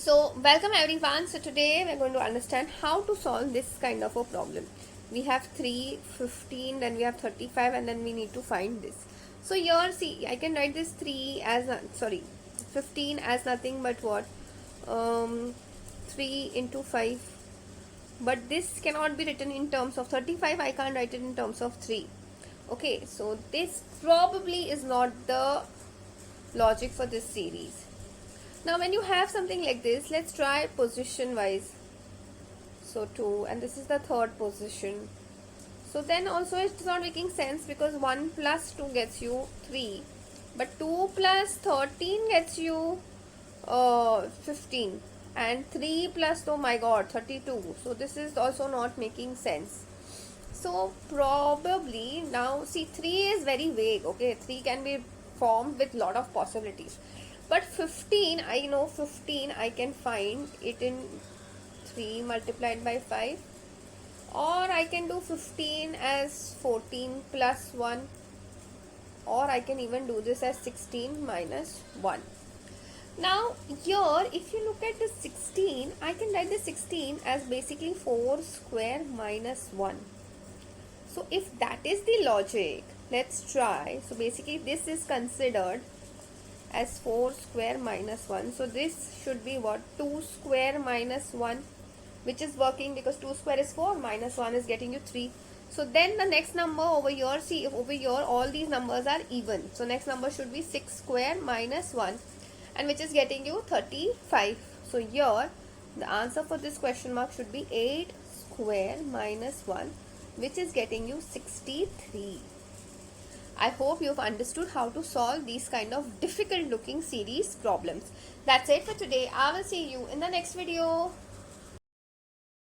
So welcome everyone. So today we're going to understand how to solve this kind of a problem. We have 3, 15, then we have 35, and then we need to find this. So here see, I can write this 3 as, 15 as nothing but what? 3 into 5. But this cannot be written in terms of 35. I can't write it in terms of 3. Okay, so this probably is not the logic for this series. Now when you have something like this, let's try position wise. So 2, and this is the third position. So then also it's not making sense because 1 plus 2 gets you 3. But 2 plus 13 gets you 15. And 3 plus, oh my god, 32. So this is also not making sense. So probably now see 3 is very vague. Okay, 3 can be formed with lot of possibilities. But 15, I know 15, I can find it in 3 multiplied by 5. Or I can do 15 as 14 plus 1. Or I can even do this as 16 minus 1. Now here, if you look at the 16, I can write the 16 as basically 4 square minus 1. So if that is the logic, let's try. So basically this is considered as 4 square minus 1. So this should be what? 2 square minus 1, which is working because 2 square is 4, minus 1 is getting you 3. So then the next number over here, see if over here all these numbers are even. So next number should be 6 square minus 1, and which is getting you 35. So here the answer for this question mark should be 8 square minus 1, which is getting you 63. I hope you've understood how to solve these kind of difficult looking series problems. That's it for today. I will see you in the next video.